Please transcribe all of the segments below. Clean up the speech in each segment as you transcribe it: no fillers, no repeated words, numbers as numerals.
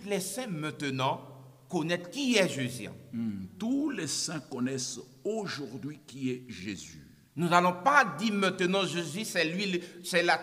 tous les saints maintenant connaissent qui est Jésus. Tous les saints connaissent aujourd'hui qui est Jésus. Nous n'allons pas dire maintenant Jésus, c'est lui, c'est la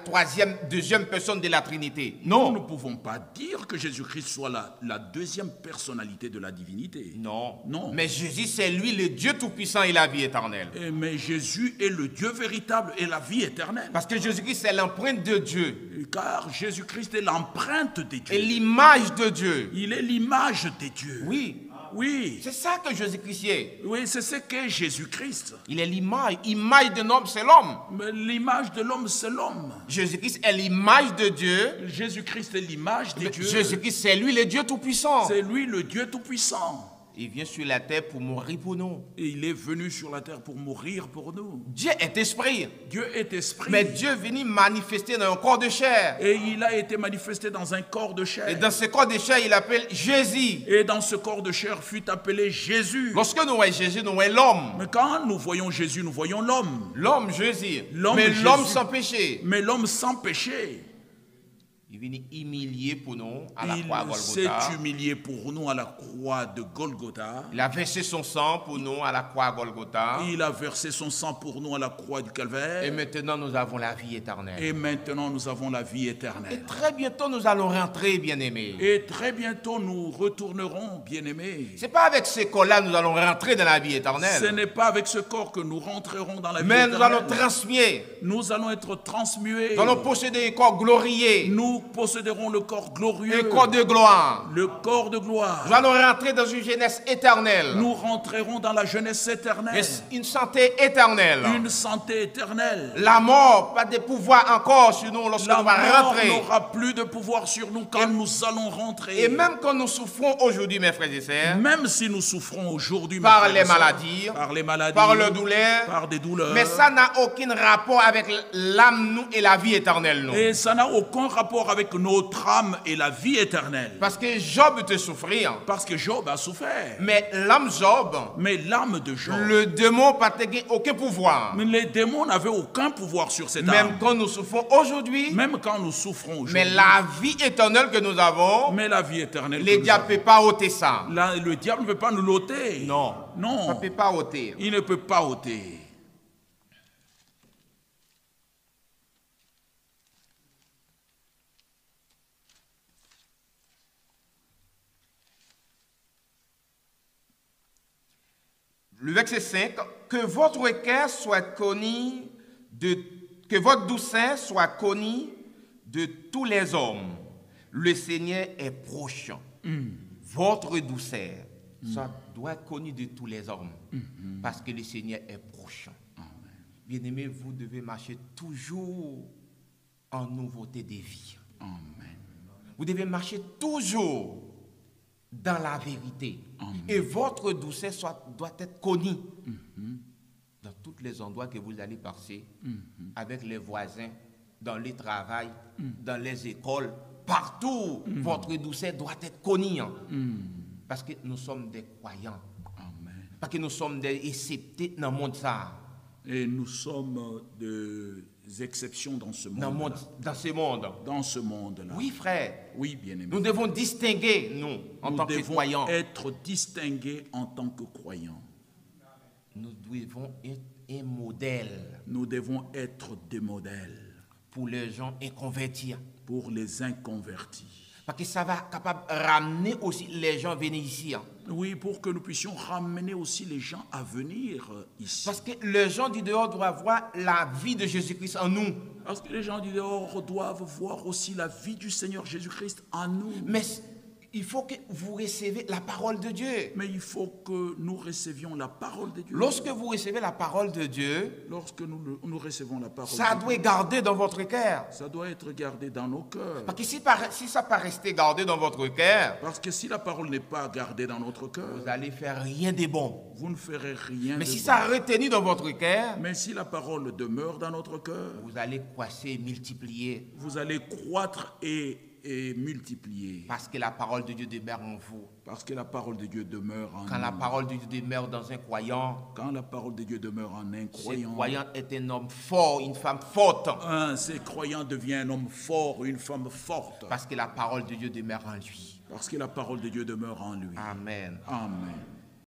deuxième personne de la Trinité. Nous ne Non. pouvons pas dire que Jésus-Christ soit la deuxième personnalité de la divinité. Non. Non. Mais Jésus, c'est lui, le Dieu Tout-Puissant et la vie éternelle. Mais Jésus est le Dieu véritable et la vie éternelle. Parce que Jésus-Christ, c'est l'empreinte de Dieu. Car Jésus-Christ est l'empreinte des Et dieux. l'image de Dieu. Il est l'image des dieux. Oui. Oui. C'est ça que Jésus-Christ est. Oui, c'est ce qu'est Jésus-Christ. Il est l'image. Image d'un homme, c'est l'homme. Mais l'image de l'homme, c'est l'homme. Jésus-Christ est l'image de Dieu. Jésus-Christ est l'image des dieux. Jésus-Christ, c'est lui, le Dieu Tout-Puissant. C'est lui le Dieu Tout-Puissant. Il vient sur la terre pour mourir pour nous. Et il est venu sur la terre pour mourir pour nous. Dieu est esprit. Dieu est esprit. Mais Dieu est venu manifester dans un corps de chair. Et il a été manifesté dans un corps de chair. Et dans ce corps de chair, il appelle Jésus. Et dans ce corps de chair fut appelé Jésus. Lorsque nous voyons Jésus, nous voyons l'homme. Mais quand nous voyons Jésus, nous voyons l'homme. L'homme Jésus. L'homme Mais Jésus. l'homme sans péché. Mais l'homme sans péché. Il vient humilier pour nous à la croix à Il s'est Golgotha. humilié pour nous à la croix de Golgotha. Il a versé son sang pour nous à la croix à Golgotha. Il a versé son sang pour nous à la croix du Et Calvaire. maintenant, nous avons la vie éternelle. Et maintenant, nous avons la vie Et éternelle. très bientôt, nous allons rentrer, bien-aimés. Et très bientôt, nous retournerons, bien-aimés. Ce n'est pas avec ce corps-là que nous allons rentrer dans la vie Ce éternelle. n'est pas avec ce corps que nous rentrerons dans la vie Mais nous allons éternelle. transmuer. Nous allons être transmués. Nous allons posséder un corps glorieux. Nous posséderons le corps glorieux. Un corps de gloire. Le corps de gloire. Nous allons rentrer dans une jeunesse éternelle. Nous rentrerons dans la jeunesse éternelle. Et une santé éternelle. Une santé éternelle. La mort, pas de pouvoir encore sur nous lorsque La nous allons mort rentrer. n'aura plus de pouvoir sur nous quand nous allons rentrer. Et même quand nous souffrons aujourd'hui, mes frères et sœurs, Même si nous souffrons aujourd'hui, mes par frères et les sœurs, maladies, par les maladies, par le douleur, par des douleurs, mais ça n'a aucun rapport avec l'âme, nous, et la vie éternelle, nous. et ça n'a aucun rapport avec notre âme et la vie éternelle. Parce que Job te souffrir, Parce que Job a souffert. mais l'âme Job, Mais l'âme de Job, le démon n'a aucun pouvoir. mais les démons n'avaient aucun pouvoir sur cette Même âme. quand nous souffrons aujourd'hui, Même quand nous souffrons aujourd'hui. mais la vie éternelle que nous avons, Mais la vie éternelle. les que diables ne peuvent pas ôter ça. le diable ne peut pas nous l'ôter. Non. Non. Ça ne peut pas ôter. Il ne peut pas ôter. Le verset 5, que votre cœur soit connu que votre douceur soit connue de tous les hommes. Le Seigneur est proche. Votre douceur doit être connue de tous les hommes. Parce que le Seigneur est proche. Bien-aimés, vous devez marcher toujours en nouveauté de vie. Amen. Vous devez marcher toujours dans la vérité. Et votre douceur doit être connue dans tous les endroits que vous allez passer, avec les voisins, dans le travail, dans les écoles, partout. Votre douceur doit être connue. Parce que nous sommes des croyants. Amen. Parce que nous sommes des acceptés dans le monde. Et nous sommes des exceptions dans ce monde. Dans ce monde. Dans ce monde-là. Oui, frère. Oui, bien-aimé. Nous devons distinguer, nous, en tant que croyants. Nous devons être distingués en tant que croyants. Nous devons être un modèle Nous devons être des modèles pour les gens inconvertis. pour les inconvertis. Parce que ça va capable de ramener aussi les gens à venir ici. Oui, pour que nous puissions ramener aussi les gens à venir ici. Parce que les gens du dehors doivent voir la vie de Jésus-Christ en nous. Parce que les gens du dehors doivent voir aussi la vie du Seigneur Jésus-Christ en nous. Mais il faut que vous recevez la parole de Dieu. Mais il faut que nous recevions la parole de Dieu. Lorsque vous recevez la parole de Dieu, Lorsque nous recevons la parole ça de doit Dieu, être gardé dans votre cœur. ça doit être gardé dans nos cœurs. Parce que si ça ne pas rester gardé dans votre cœur, Parce que si la parole n'est pas gardée dans notre cœur, vous allez faire rien de bon. vous ne ferez rien Mais de si bon. ça retenu dans votre cœur, Mais si la parole demeure dans notre cœur, vous allez croisser, multiplier. vous allez croître et multiplier. Parce que la parole de Dieu demeure en vous. Parce que la parole de Dieu demeure en Quand nous. la parole de Dieu demeure dans un croyant, Quand la parole de Dieu demeure en un ce croyant, croyant est un homme fort, une femme forte. ce croyant devient un homme fort, une femme forte. Parce que la parole de Dieu demeure en lui. parce que la parole de Dieu demeure en lui. Amen. Amen.